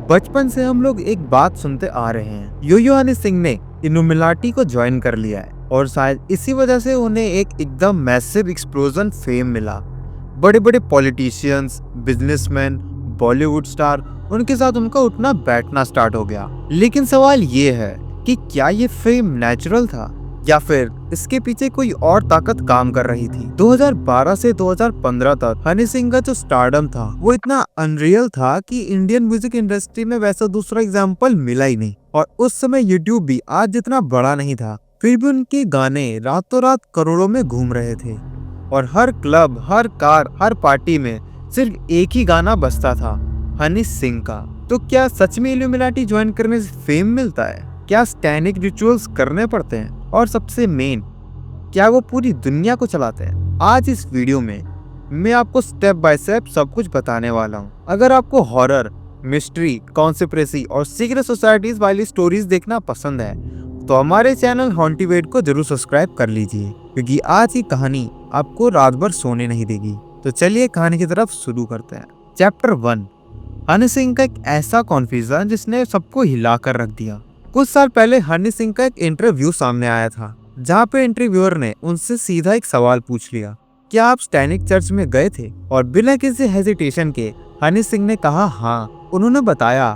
बचपन से हम लोग एक बात सुनते आ रहे हैं, यो हनी सिंह ने इल्यूमिनाटी को ज्वाइन कर लिया है और शायद इसी वजह से उन्हें एक एकदम मैसिव एक्सप्लोजन फेम मिला। बड़े बड़े पॉलिटिशियंस, बिजनेसमैन, बॉलीवुड स्टार, उनके साथ उनका उठना बैठना स्टार्ट हो गया। लेकिन सवाल ये है कि क्या ये फेम नेचुरल था या फिर इसके पीछे कोई और ताकत काम कर रही थी। 2012 से 2015 तक हनी सिंह का जो स्टारडम था वो इतना अनरियल था कि इंडियन म्यूजिक इंडस्ट्री में वैसा दूसरा एग्जाम्पल मिला ही नहीं। और उस समय यूट्यूब भी आज जितना बड़ा नहीं था, फिर भी उनके गाने रातों रात करोड़ों में घूम रहे थे और हर क्लब, हर कार, हर पार्टी में सिर्फ एक ही गाना बजता था, हनी सिंह का। तो क्या सच में इल्यूमिनाटी ज्वाइन करने से फेम मिलता है? क्या स्टैनिक रिचुअल्स करने पड़ते हैं? और सबसे मेन, क्या वो पूरी दुनिया को चलाते हैं? आज इस वीडियो में मैं आपको स्टेप बाय स्टेप सब कुछ बताने वाला हूँ। अगर आपको हॉरर, मिस्ट्री, कॉन्स्पिरेसी और सीक्रेट सोसाइटीज वाली स्टोरीज देखना पसंद है तो हमारे चैनल हॉन्टिवेट को जरूर सब्सक्राइब कर लीजिए, क्योंकि आज की कहानी आपको रात भर सोने नहीं देगी। तो चलिए कहानी की तरफ शुरू करते हैं। चैप्टर 1, हनी सिंह का एक ऐसा कॉन्फ्यूजन जिसने सबको हिला कर रख दिया। कुछ साल पहले हनी सिंह का एक इंटरव्यू सामने आया था, जहाँ पे इंटरव्यूअर ने उनसे सीधा एक सवाल पूछ लिया, क्या आप स्टैनिक चर्च में गए थे? और बिना किसी हेजिटेशन के हनी सिंह ने कहा हाँ। उन्होंने बताया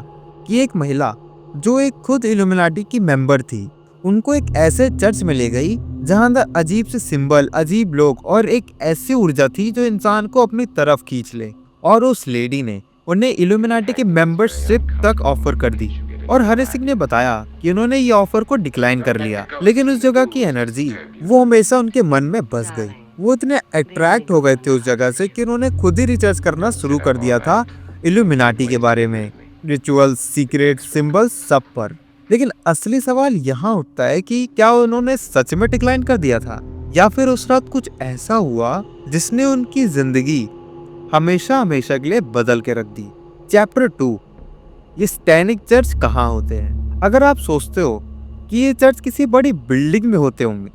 कि एक महिला जो एक खुद इल्यूमिनाटी की मेंबर थी, उनको एक ऐसे चर्च में ले गई जहाँ अंदर अजीब से सिंबल, अजीब लोग और एक ऐसी ऊर्जा थी जो इंसान को अपनी तरफ खींच ले। और उस लेडी ने उन्हें इल्यूमिनाटी की मेंबरशिप तक ऑफर कर दी। और हनी सिंह ने बताया कि उन्होंने ये ऑफर को डिक्लाइन कर लिया, लेकिन उस जगह की एनर्जी वो हमेशा उनके मन में बस गई। वो इतने अट्रैक्ट हो गए थे उस जगह से कि उन्होंने खुद ही रिसर्च करना शुरू कर दिया था इल्यूमिनाटी के बारे में, रिचुअल्स, सीक्रेट, सिंबल्स, सब पर। लेकिन असली सवाल यहाँ उठता है कि क्या उन्होंने सच में डिक्लाइन कर दिया था या फिर उस रात कुछ ऐसा हुआ जिसने उनकी जिंदगी हमेशा हमेशा के लिए बदल के रख दी। चैप्टर 2, ये स्टैनिक चर्च कहाँ होते हैं? अगर आप सोचते हो कि ये चर्च किसी बड़ी बिल्डिंग में होते होंगे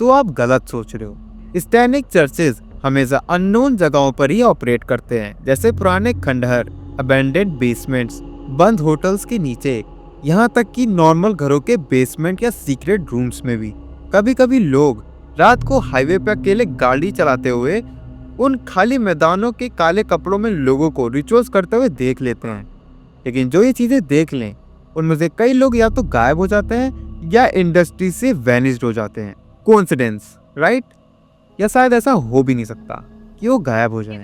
तो आप गलत सोच रहे हो। स्टैनिक चर्चेज हमेशा अननोन जगहों पर ही ऑपरेट करते हैं, जैसे पुराने खंडहर, अबेंडेड बेसमेंट्स, बंद होटल्स के नीचे, यहाँ तक कि नॉर्मल घरों के बेसमेंट या सीक्रेट रूम्स में भी। कभी कभी लोग रात को हाईवे पर अकेले गाड़ी चलाते हुए उन खाली मैदानों के काले कपड़ों में लोगों को रिचुअल्स करते हुए देख लेते हैं। लेकिन जो ये चीजें देख लें, उनमें से कई लोग या तो गायब हो जाते हैं या इंडस्ट्री से वैनिश्ड हो जाते हैं। Coincidence, right? या शायद ऐसा हो भी नहीं सकता कि वो गायब हो जाएं।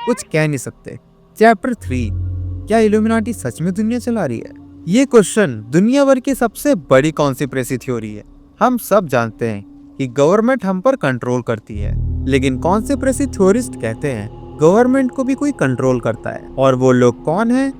कुछ कह नहीं सकते। चैप्टर 3, क्या इल्यूमिनाटी सच में दुनिया चला रही है? ये क्वेश्चन दुनिया भर की सबसे बड़ी कॉन्स्पिरेसी थ्योरी है। हम सब जानते हैं कि गवर्नमेंट हम पर कंट्रोल करती है, लेकिन कॉन्स्पिरेसी थ्योरिस्ट कहते हैं गवर्नमेंट को भी कोई कंट्रोल करता है। और वो लोग कौन है?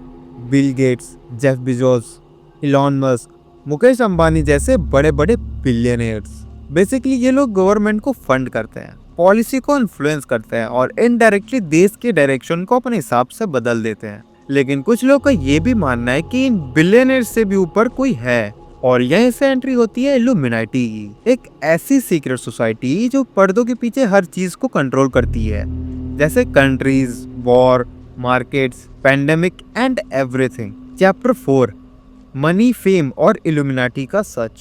Bill Gates, Jeff Bezos, Elon Musk, Mukesh Ambani जैसे बड़े बड़े बिलियनियर्स। बेसिकली ये लोग गवर्नमेंट को फंड करते हैं, पॉलिसी को इन्फ्लुएंस करते हैं और इनडायरेक्टली देश के डायरेक्शन को अपने हिसाब से बदल देते हैं। लेकिन कुछ लोग का ये भी मानना है कि इन बिलियनियर्स से भी ऊपर कोई है, और यहीं से एंट्री होती है इल्यूमिनाटी की, एक ऐसी सीक्रेट सोसाइटी जो पर्दों के पीछे हर चीज को कंट्रोल करती है, जैसे countries, war, markets, pandemic and everything. Chapter 4, money, fame और इल्यूमिनाटी का सच।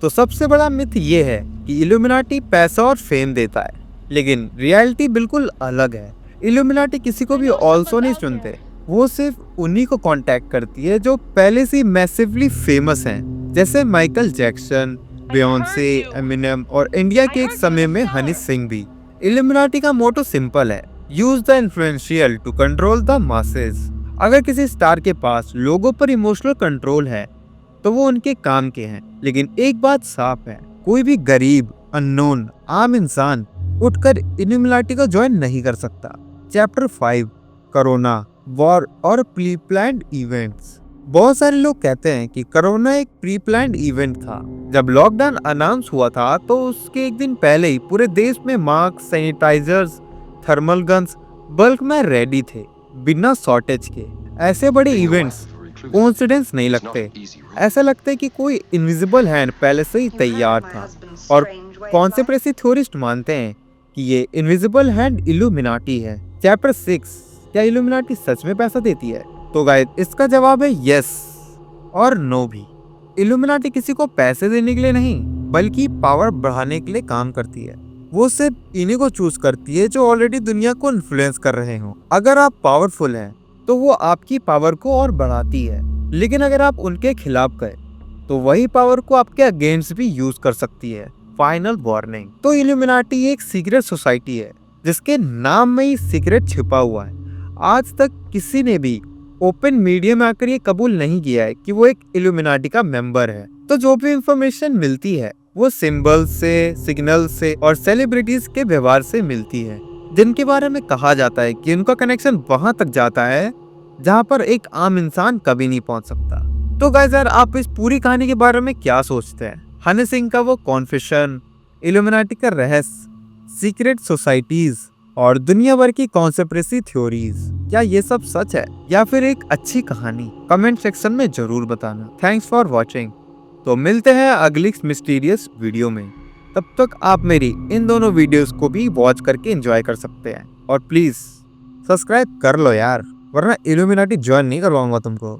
तो सबसे बड़ा मिथ ये है कि इल्यूमिनाटी पैसा और फेम देता है, लेकिन रियलिटी बिल्कुल अलग है। इल्यूमिनाटी किसी को भी ऑल्सो नहीं चुनते, वो सिर्फ उन्हीं को कांटेक्ट करती है जो पहले से मैसिवली फेमस हैं, जैसे माइकल जैक्सन, बियोंसे, एमिनेम और इंडिया के एक समय में हनी सिंह भी। इल्यूमिनाटी का मोटो सिंपल है, use the influential to control the masses. अगर किसी स्टार के पास लोगों पर इमोशनल कंट्रोल है तो वो उनके काम के हैं। लेकिन एक बात साफ है, कोई भी गरीब, अननोन, आम इंसान उठकर इल्यूमिनाटी को ज्वाइन नहीं कर सकता। चैप्टर 5, कोरोना, वॉर और प्री प्लान्ड इवेंट्स। बहुत सारे लोग कहते हैं कि कोरोना एक प्री प्लान्ड इवेंट था। जब लॉकडाउन अनाउंस हुआ था तो उसके एक दिन पहले ही पूरे देश में mask, sanitizers, thermal guns bulk में रेडी थे, बिना शॉर्टेज के। ऐसे बड़े इवेंट्स कोइंसिडेंस नहीं लगते, ऐसा लगता है कि कोई इनविजिबल हैंड पहले से ही तैयार था। और कॉन्स्पिरेसी थ्योरिस्ट मानते हैं कि ये इनविजिबल हैंड इल्यूमिनाटी है। चैप्टर 6, क्या इल्यूमिनाटी सच में पैसा देती है? तो गाइस इसका जवाब है यस और नो भी। इल्यूमिनाटी किसी को पैसे देने के लिए नहीं बल्कि पावर बढ़ाने के लिए काम करती है। वो सिर्फ इन्हीं को चूज करती है जो ऑलरेडी दुनिया को इन्फ्लुएंस कर रहे हो। अगर आप पावरफुल हैं तो वो आपकी पावर को और बढ़ाती है, लेकिन अगर आप उनके खिलाफ गए तो वही पावर को आपके अगेंस्ट भी यूज कर सकती है। Final warning. तो इल्यूमिनाटी एक सीक्रेट सोसाइटी है जिसके नाम में ही सीक्रेट छिपा हुआ है। आज तक किसी ने भी ओपन मीडिया में आकर ये कबूल नहीं किया है कि वो एक इल्यूमिनाटी का मेंबर है। तो जो भी इंफॉर्मेशन मिलती है वो सिंबल से, सिग्नल से और सेलिब्रिटीज के व्यवहार से मिलती है, जिनके बारे में कहा जाता है कि उनका कनेक्शन वहां तक जाता है जहां पर एक आम इंसान कभी नहीं पहुंच सकता। तो गाइस यार, आप इस पूरी कहानी के बारे में क्या सोचते हैं? हनी सिंह का वो कॉन्फेशन, इल्यूमिनाटी का रहस्य, सीक्रेट सोसाइटीज और दुनिया भर की कॉन्स्पिरेसी थ्योरीज, क्या ये सब सच है या फिर एक अच्छी कहानी? कमेंट सेक्शन में जरूर बताना। Thanks for watching. तो मिलते हैं अगली मिस्टीरियस वीडियो में। तब तक आप मेरी इन दोनों वीडियोस को भी वॉच करके एंजॉय कर सकते हैं। और प्लीज सब्सक्राइब कर लो यार, वरना इल्यूमिनाटी ज्वाइन नहीं करवाऊंगा तुमको।